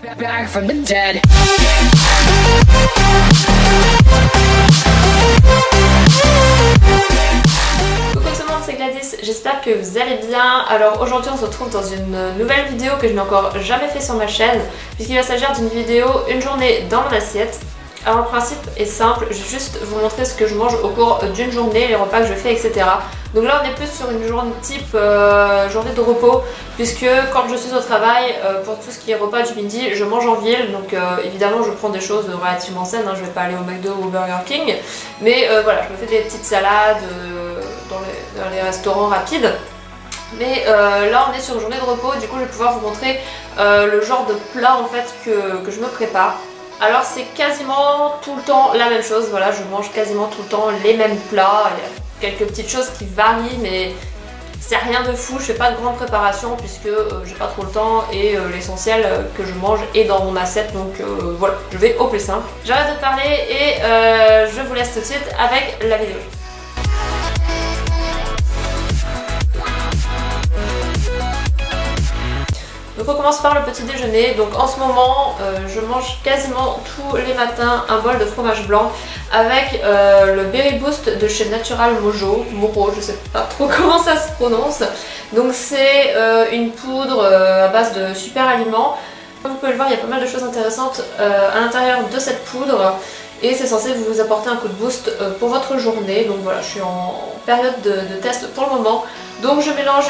Back from the dead. Coucou tout le monde, c'est Gladys, j'espère que vous allez bien. Alors aujourd'hui on se retrouve dans une nouvelle vidéo que je n'ai encore jamais fait sur ma chaîne, puisqu'il va s'agir d'une vidéo une journée dans mon assiette. Alors le principe est simple, je vais juste vous montrer ce que je mange au cours d'une journée, les repas que je fais, etc. Donc là on est plus sur une journée type journée de repos, puisque quand je suis au travail, pour tout ce qui est repas du midi, je mange en ville. Donc évidemment je prends des choses relativement saines, hein, je vais pas aller au McDo ou au Burger King. Mais voilà, je me fais des petites salades dans les restaurants rapides. Mais là on est sur une journée de repos, du coup je vais pouvoir vous montrer le genre de plat en fait que je me prépare. Alors c'est quasiment tout le temps la même chose, voilà, je mange quasiment tout le temps les mêmes plats. Il y a quelques petites choses qui varient, mais c'est rien de fou, je fais pas de grande préparation puisque j'ai pas trop le temps et l'essentiel que je mange est dans mon assiette, donc voilà, je vais au plus simple. J'arrête de parler et je vous laisse tout de suite avec la vidéo. Donc on commence par le petit déjeuner. Donc en ce moment je mange quasiment tous les matins un bol de fromage blanc avec le Berry Boost de chez Natural Mojo, je sais pas trop comment ça se prononce. Donc c'est une poudre à base de super aliments. Comme vous pouvez le voir, il y a pas mal de choses intéressantes à l'intérieur de cette poudre et c'est censé vous apporter un coup de boost pour votre journée. Donc voilà, je suis en période de test pour le moment. Donc je mélange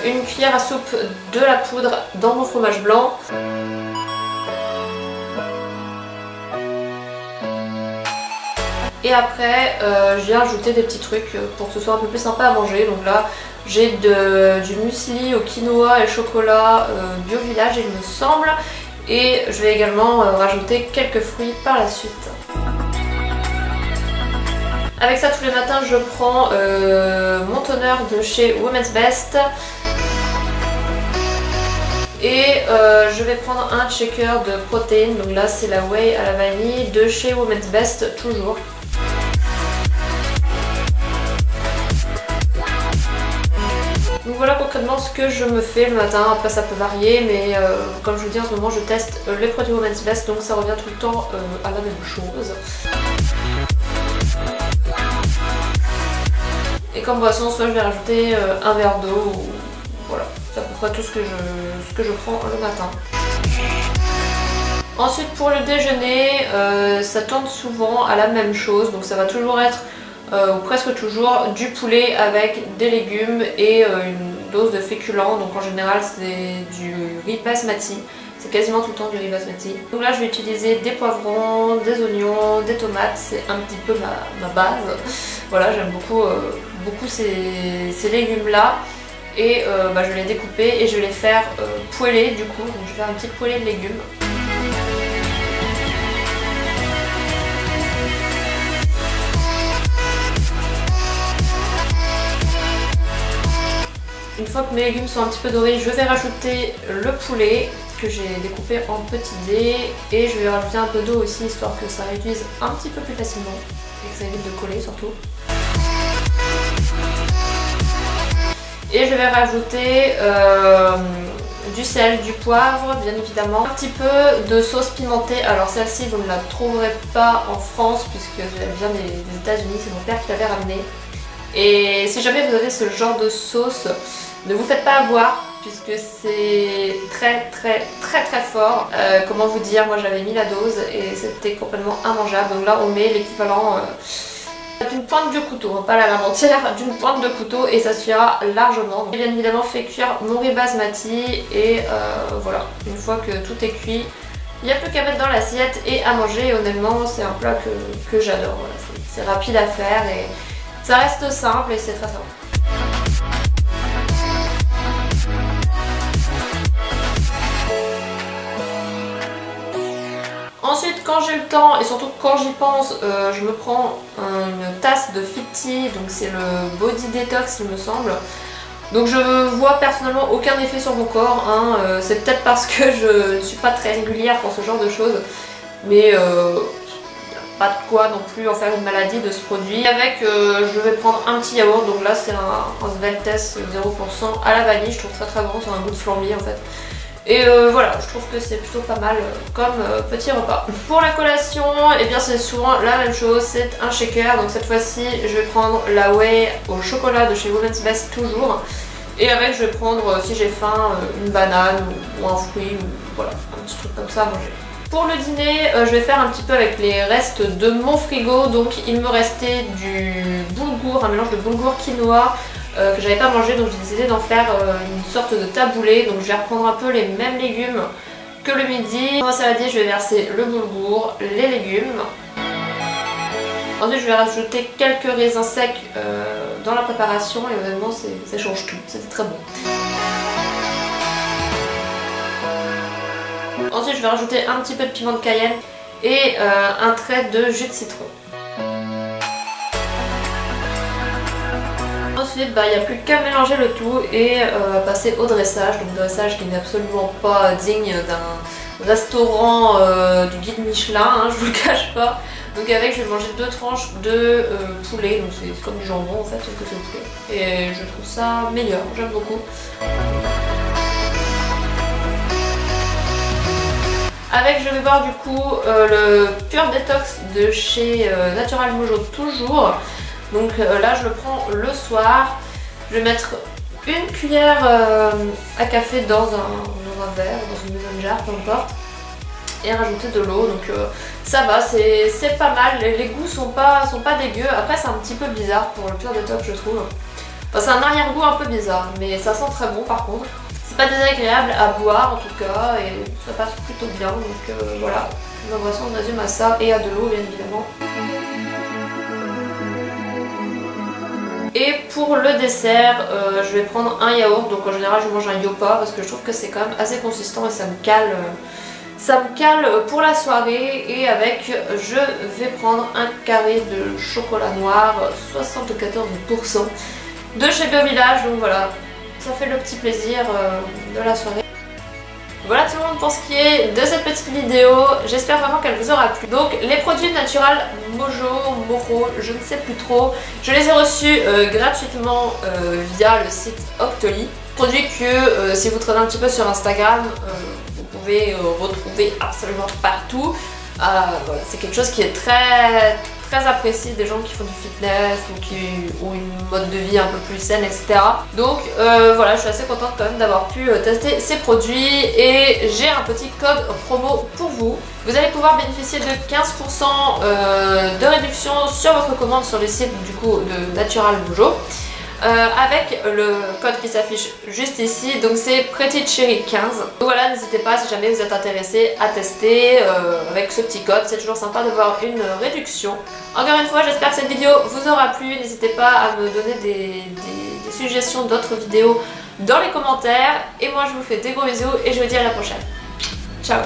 une cuillère à soupe de la poudre dans mon fromage blanc. Et après je viens ajouter des petits trucs pour que ce soit un peu plus sympa à manger. Donc là j'ai du muesli au quinoa et chocolat Bio Village il me semble. Et je vais également rajouter quelques fruits par la suite. Avec ça tous les matins je prends mon toner de chez Women's Best. Et je vais prendre un shaker de protéines. Donc là c'est la whey à la vanille de chez Women's Best toujours. Donc voilà concrètement ce que je me fais le matin. Après ça peut varier, mais comme je vous dis en ce moment je teste les produits Women's Best, donc ça revient tout le temps à la même chose. Et comme boisson, soit je vais rajouter un verre d'eau, ou voilà, c'est à peu près tout ce que je prends le matin. Ensuite pour le déjeuner, ça tourne souvent à la même chose, donc ça va toujours être, ou presque toujours, du poulet avec des légumes et une dose de féculents. Donc en général c'est du riz basmati. C'est quasiment tout le temps du riz basmati. Donc là je vais utiliser des poivrons, des oignons, des tomates, c'est un petit peu ma base. Voilà, j'aime beaucoup ces légumes là. Et je vais les découper et je vais les faire poêler du coup. Donc je vais faire un petit poêlé de légumes. Une fois que mes légumes sont un petit peu dorés, je vais rajouter le poulet que j'ai découpé en petits dés et je vais rajouter un peu d'eau aussi histoire que ça réduise un petit peu plus facilement et que ça évite de coller surtout. Et je vais rajouter du sel, du poivre bien évidemment, un petit peu de sauce pimentée. Alors celle-ci vous ne la trouverez pas en France puisque elle vient des États-Unis, c'est mon père qui l'avait ramenée. Et si jamais vous avez ce genre de sauce, ne vous faites pas avoir puisque c'est très fort. Comment vous dire, moi j'avais mis la dose et c'était complètement immangeable. Donc là on met l'équivalent d'une pointe de couteau, pas la lame entière, d'une pointe de couteau et ça suffira largement. J'ai bien évidemment fait cuire mon riz basmati et voilà, une fois que tout est cuit, il n'y a plus qu'à mettre dans l'assiette et à manger. Et honnêtement c'est un plat que j'adore, voilà. C'est rapide à faire et ça reste simple et c'est très simple. Ensuite quand j'ai le temps et surtout quand j'y pense, je me prends une tasse de Fit Tea, donc c'est le Body Detox il me semble. Donc je vois personnellement aucun effet sur mon corps, hein. C'est peut-être parce que je ne suis pas très régulière pour ce genre de choses, mais pas de quoi non plus en faire une maladie de ce produit. Avec, je vais prendre un petit yaourt, donc là c'est un Sveltes 0% à la vanille, je trouve très bon, c'est un goût de flambi en fait. Et voilà, je trouve que c'est plutôt pas mal comme petit repas. Pour la collation, et bien c'est souvent la même chose, c'est un shaker. Donc cette fois-ci, je vais prendre la whey au chocolat de chez Women's Best toujours. Et avec, je vais prendre, si j'ai faim, une banane ou un fruit, ou voilà, un petit truc comme ça à manger. Pour le dîner, je vais faire un petit peu avec les restes de mon frigo. Donc il me restait du boulgour, un mélange de boulgour quinoa que j'avais pas mangé, donc j'ai décidé d'en faire une sorte de taboulé. Donc je vais reprendre un peu les mêmes légumes que le midi. Dans ma saladier, je vais verser le boulgour, les légumes. Ensuite je vais rajouter quelques raisins secs dans la préparation et honnêtement ça change tout, c'était très bon. Ensuite je vais rajouter un petit peu de piment de Cayenne et un trait de jus de citron. Ensuite il n'y a plus qu'à mélanger le tout et passer au dressage. Donc dressage qui n'est absolument pas digne d'un restaurant du guide Michelin, hein, je vous le cache pas. Donc avec, je vais manger 2 tranches de poulet, donc c'est comme du jambon en fait, sauf que c'est au poulet. Et je trouve ça meilleur, j'aime beaucoup. Avec, je vais boire du coup le Pure Detox de chez Natural Mojo toujours. Donc là, je le prends le soir. Je vais mettre une cuillère à café dans un verre, dans une maison jar, peu importe. Et rajouter de l'eau, donc ça va, c'est pas mal, les goûts sont pas dégueux. Après c'est un petit peu bizarre pour le Pure Detox je trouve. Enfin c'est un arrière-goût un peu bizarre, mais ça sent très bon par contre. C'est pas désagréable à boire en tout cas, et ça passe plutôt bien, donc voilà. Ma boisson on résume à ça, et à de l'eau bien évidemment. Et pour le dessert, je vais prendre un yaourt, donc en général je mange un Yopa parce que je trouve que c'est quand même assez consistant et ça me cale. Pour la soirée. Et avec, je vais prendre un carré de chocolat noir 74% de chez BioVillage. Donc voilà, ça fait le petit plaisir de la soirée. Voilà tout le monde pour ce qui est de cette petite vidéo. J'espère vraiment qu'elle vous aura plu. Donc les produits Natural Mojo, je ne sais plus trop. Je les ai reçus gratuitement via le site Octoly. Produits que si vous traînez un petit peu sur Instagram, vous pouvez retrouver absolument partout. Voilà, c'est quelque chose qui est très apprécié des gens qui font du fitness ou qui ont une mode de vie un peu plus saine, etc. Donc voilà, je suis assez contente quand même d'avoir pu tester ces produits et j'ai un petit code promo pour vous. Vous allez pouvoir bénéficier de 15% de réduction sur votre commande sur le site du coup de Natural Mojo. Avec le code qui s'affiche juste ici, donc c'est Pretty Cherry 15. Donc voilà, n'hésitez pas si jamais vous êtes intéressé à tester avec ce petit code, c'est toujours sympa d'avoir une réduction. Encore une fois, j'espère que cette vidéo vous aura plu, n'hésitez pas à me donner des suggestions d'autres vidéos dans les commentaires. Et moi je vous fais des gros bisous et je vous dis à la prochaine. Ciao.